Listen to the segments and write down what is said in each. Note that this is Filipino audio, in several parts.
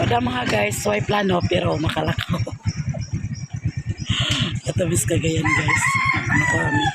Wala mga guys, so ay plano pero makalakaw. Katabis Cagayan guys. Makarami.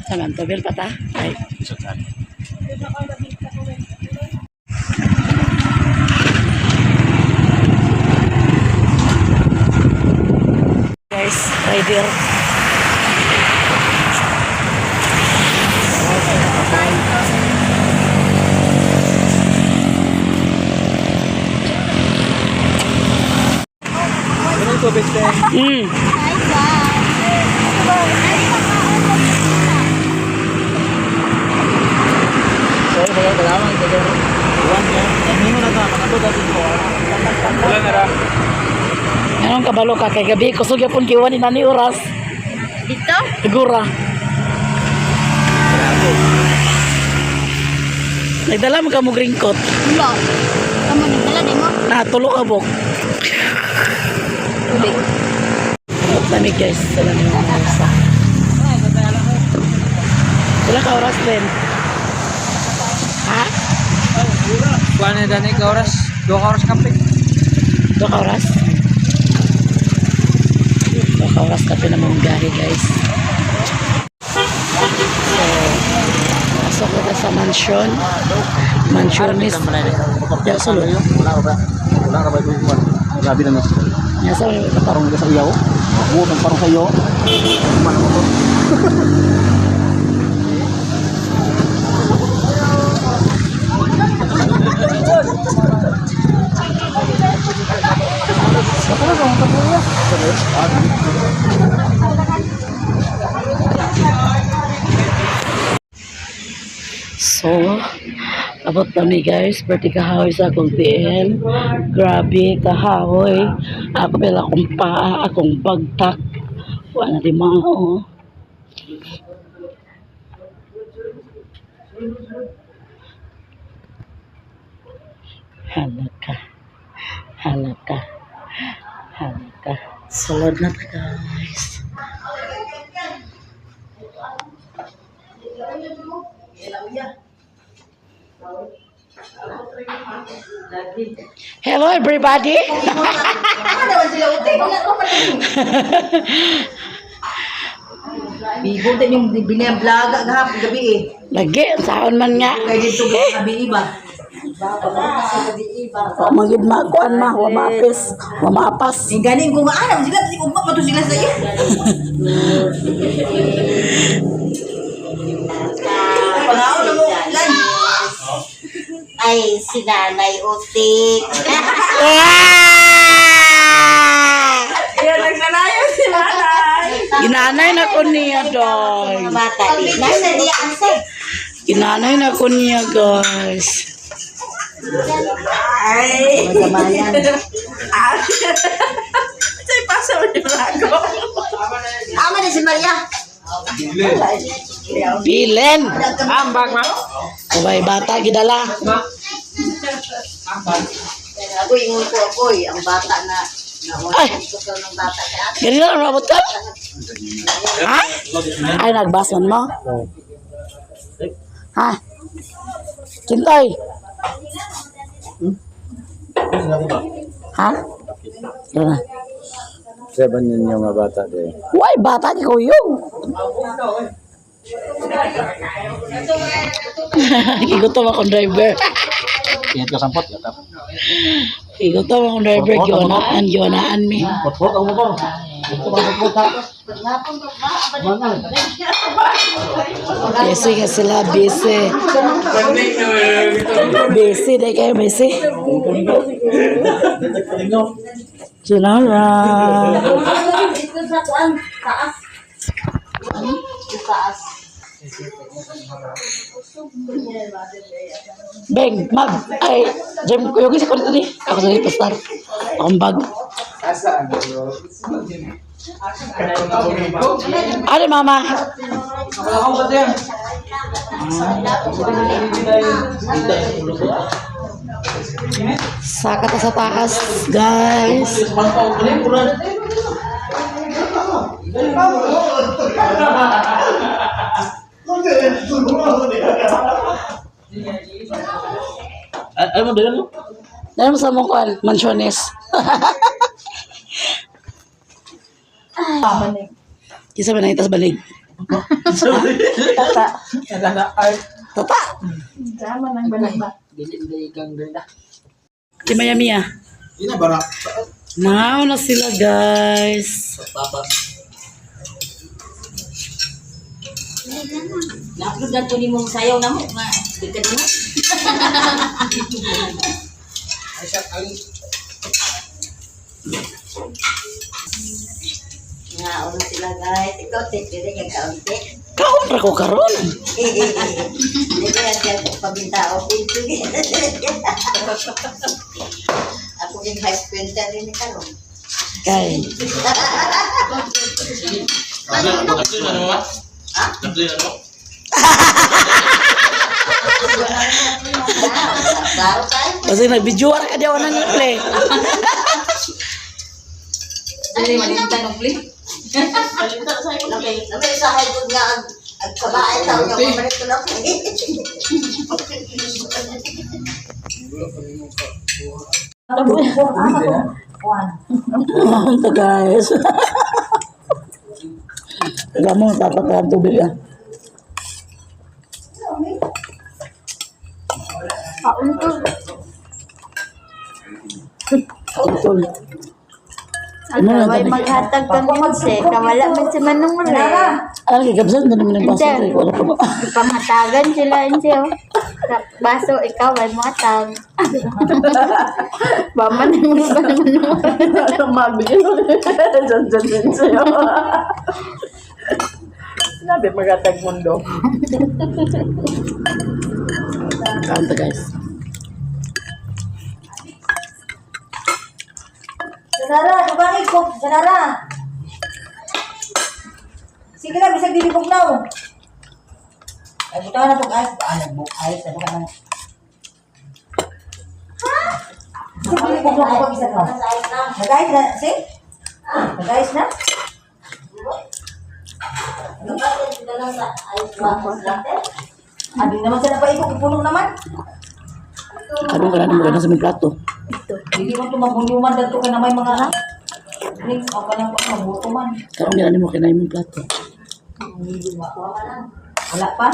Saman, tabil pa ta? Ay. Guys, rider. Anong kabalo ka kay gabi kusog yapon kiwan ni nani oras Dito? sigura nagdala mo ka mo gringkot Wala. Kamu nagdala din mo? natulo ka bok Tubig. dami guys dala ni mga oras wala ka oras din ha? Kuan na dani ka oras, 2 oras kape. 2 oras? 2 oras kape na mong biyahe guys. So, pasok ko sa mansion. Mansion is... Ya, solo. Wala ka ba ito? Grabe naman. Ya, solo. Parang sa iyaw. Ako, parang sa iyo. Mana mo to? So, abot kami guys, pwede kahoy sa akong tiil. Grabe, kahoy. Ako pala akong paa, akong bagtak. Wala di mao. Halaka. Halaka. Halaka. Sulod na ta guys. Hello everybody. Bigo din yung biniblaga gahapon gabi eh. Lagi, saan man nga. Kaya dito gabi iba. Magid makuan ma, wa maapis, wa maapas. Yung ganing kung aanam sila, kasi kung mapato sila sa iyo. Pangaon na mo, lan. Ay, si Nanay Utik. Kaya nagsanayan si nanay. Ginanay na ko niya, doy. Bata din. Nasa di ansay. Ginanay na ko niya, guys. Ay. Magamayan. Say, pasa mo yung lago. Ama na si Maria. Bilen. Ambag ma. Sabay bata, gidala. Agoy, ingon ko agoy. Ang bata na. Ay, Gusto ng bata kaya. ganito na nabot ka? Ha? Ay, nagbasan mo? Ha? Kintoy? Ha? Yan na. Seven yun yung mga bata din. Uy, bata ni Kuyong. Igutom akong driver. Ingat ka sampot. Yatap. Igutom akong driver. Gionaan mi. Potpot ang motor. Ito ba potpot ha? Busy ka sila, busy. Busy, dahil kayo busy. Sinara. Ito sa kuan. Taas. Taas. Beng, mag. Ay, Jem, kuyo kasi ko dito. Ako sa pastar. Akong bag. Ano, mama? Saka ta sa taas, guys. Ay mo dala mo. Dahil mo sa mong kuhan, mansiones. Kisa ba nangitas balig? Tata. Tata. Di Miami ah. Ina bara. Now na sila guys. Na-upload na ito ni mong sayaw na mo. Dika mo. Nga, una sila guys. Ikaw, titiri ka kaunti. Kaon ra ko karon. Hindi ko yan siya pabintao. Ako yung high spender rin ni Karong. Kay. Klaro tayo. Kasi nag-videoan ka diyan nang play. Dali, malinta ng play. Namin sa high good nga ang kabahay tao niya. Mamalit ko lang play. Ito guys. Alam mo, dapat ang tubig ah. Utol. Ano na May tabi? maghatag kang minse, kawala man si Manong Re. Ah, kikabsan na naman ang baso. Wala pa ba? Pamatagan sila inse. Baso, ikaw ay matag. Baman mo ba naman Mabigyan mo dyan sa'yo. Sinabi, magatag mundo. Kaunta guys. Sanara, dubangin ko. Sanara. Sige lang, bisag dilibog na. Ay, buta na ito guys. Ayos na baka na. Sige, dilibog na ako pag-isa ka. Nag-ayos na, see? Nag-ayos na? Abi naman sa napaikot, ipulong naman. Kadong ka na naman na sa mga plato. Hindi mo ito mabunyuman dito ka na may mga links o ka na po mabuto man. Karong nila mo kinay mong plato. Wala pa?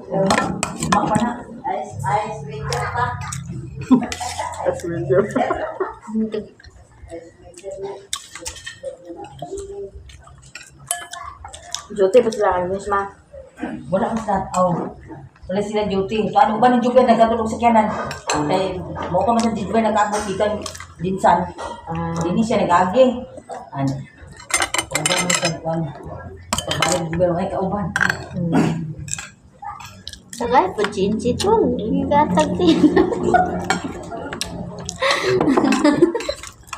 Luma pa na. Ice winter pa. Jote pa sila kayo, Miss Ma. Wala ang start. Wala sila duty. So ano ba ng Jubay nagkatulog sa kyanan? Kaya mo pa man sa Jubay nagkabot ikan dinsan. Dini siya nag-agi. Ano? Kung ba mo siya kung pagbalik Jubay ay kauban. Sagay, pachinchi to. Hindi gatag din.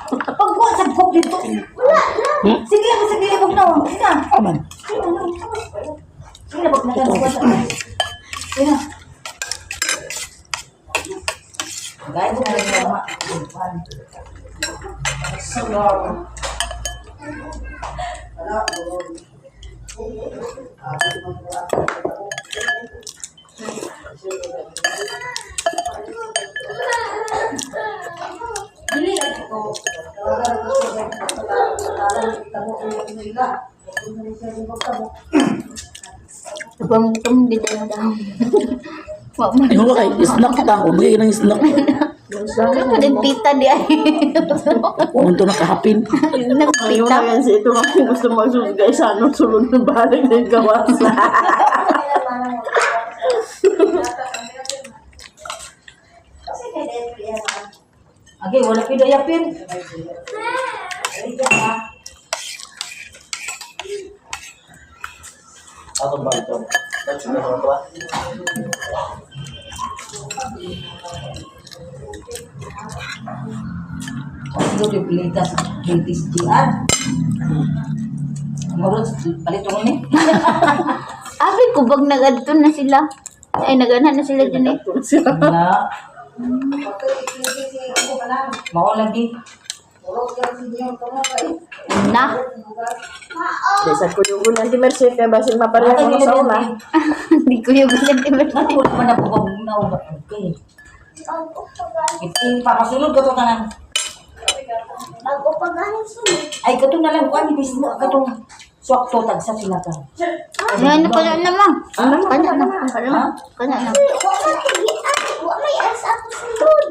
Pagkuha sa kop dito. Wala na. Sige lang, sige lang. Huwag na. Sige na. Aman. Sige na, huwag na ka. Sige na. Guys, na rin yung Ibang itong bidang daw. Wak man. Ano ba kay snack ta ko, bigay ng snack. Ano din tita di ay. Kung ito nakahapin. Ayaw Nagtita. na yan si ito kung gusto magsulgay sa anong sulod ng balik ng gawas. Okay, wala pinayapin. Atong ba ito? That's the one ba? Ito yung pilitas. Pilitis GR. Marot, palit ko ni. Abi ko bag nagadto na sila. Ay naganahan na sila dyan eh. Na. Mao lagi. Na. Sa kuyugunan si Mercy, kaya basin mapareha ko na sa una. Hindi ko yung ganyan di ba? Ano man na po na okay. Papasunod ko to tanan. Bago pa galing sunod. Ay, kato na lang, kuan, ibis mo, katong swakto, tagsa sila ka. Ano ka na naman? Ano na, Kana ano na. na? Kana na. Kana na. Wa may asa ako sunod.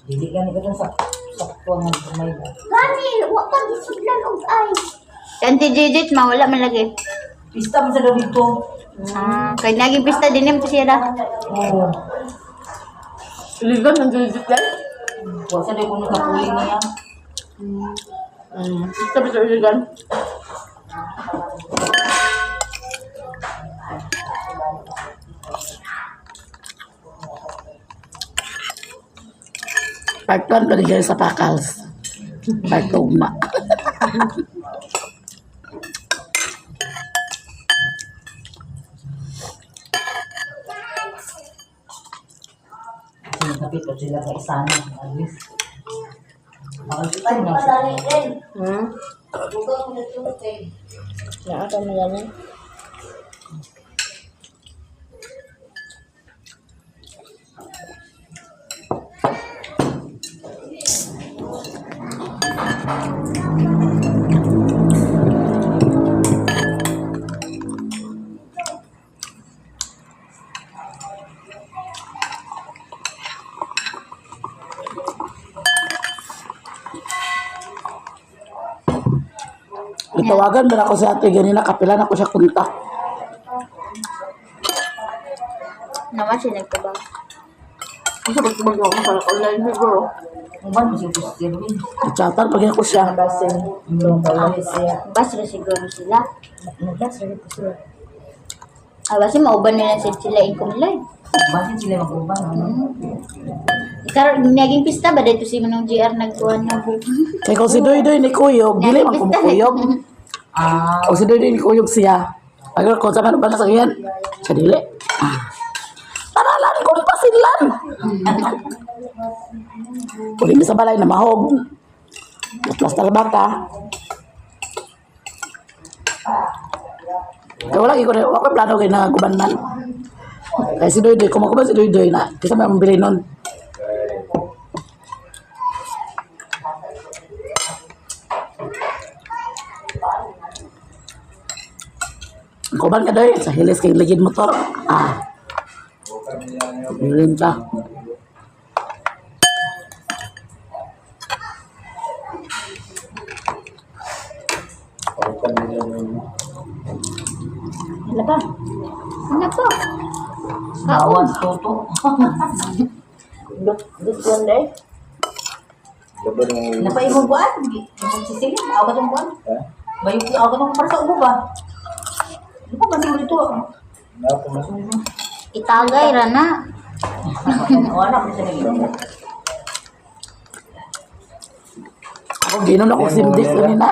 Dili gani katong sakto nga kumay ba. Gani, wa pa gisudlan og ice. Kanti Jijit, mawala man lagi. Pista man sa daw dito. Kaya naging pista din yung pasira. Oo. Ligan ng Jujut yan. Wa sa daw kung nakapuli niya. Sabi sa ligan. Part 1 pa rin sa Pakals. Part 2 ma. Sinapit ko sila sa isana. Alis. Makalitan na siya. Nakaka mo yan. Itawagan mo na ako sa ate, ganina kapilan ako siya kunta. Naman siya nagtabang. Kasi pagtubag ako sa online siguro. Ang ban mo siya gusto siya rin. Chatan pag ako siya. Basin. Bas na siguro sila. Naglas rin po sila. Basi mauban nila sila income nila. Basin sila mag-uban. Karon naging pista ba dito si Manong GR nagkuhan na buko. Kaya kung si Doy Doy ni Kuyog, dili man kumukuyog. Ah, O si Doy Doy ni Kuyog siya. Pag kung sa man ba sa iyan, siya dili. Tanalan ko ni pasilan. Kung hindi sa balay na mahog. Plus talbaka. Kaya wala ko plano kayo na gubanman. Kaya si Doy Doy, kumakuban si Doy Doy na. Kasi may mabili nun. Kuban ka Doy, sa hilis kay ligid motor. Bilin ka. Ano ba? Ano po? bawan toto. This one day. Napaimong buwan. Sisilin, awat ang buwan. Bayo ko awat ang para sa ubo ba? Ano pa masing dito? Itagay ra na. Wala ko siya naging. Ako ginon ako simdis kanina.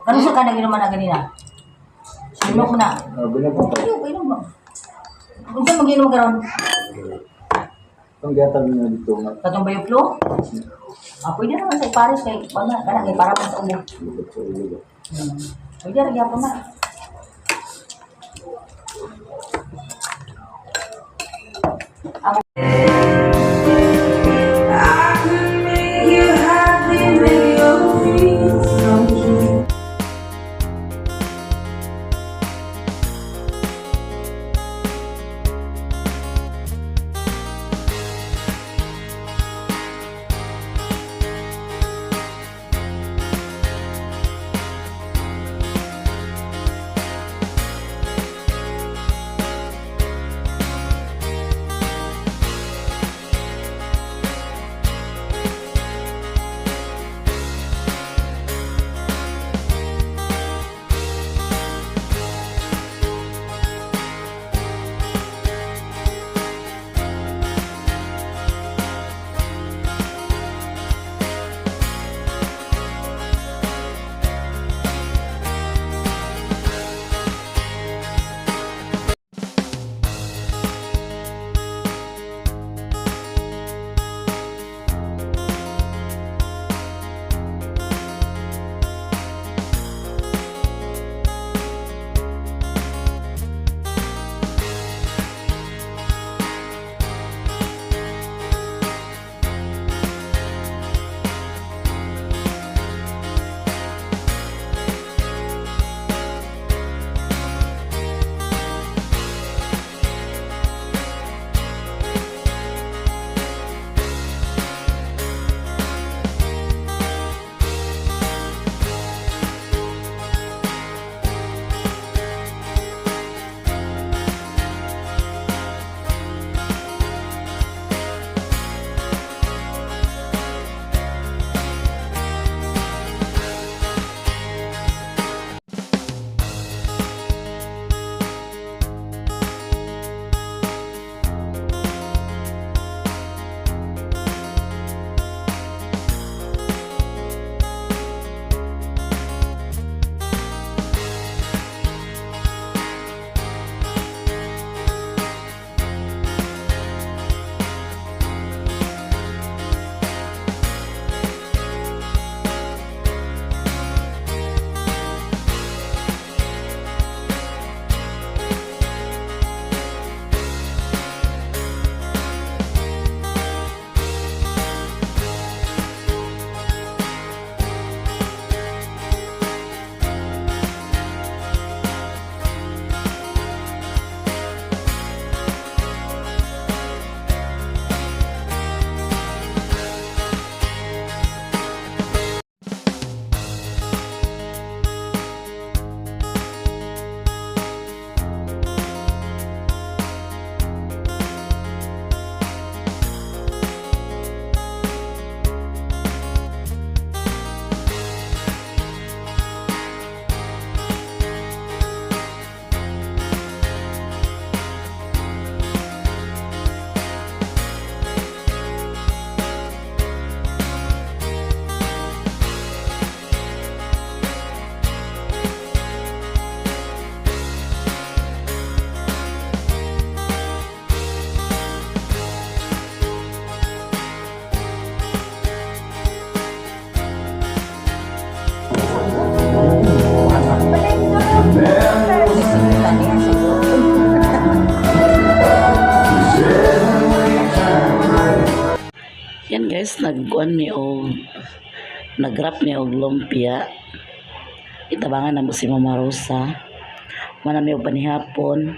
Ano siya ka naging naman na ganina? Sino ko na? Painom ba? Kung saan mag-inom ka ron? Ang gatag na dito nga. Katong bayo flu? Pwede naman sa ipares kay kana kay para pa sa ubo. Pwede ra gyapon na. guys, nagkuan mi og nagrap mi og lumpia. Itabangan na mo si Mama Rosa. Manami og panihapon.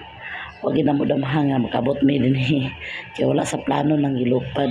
Wag na mo damhang nga makabot mi dinhi. Kaya wala sa plano nang gilupad.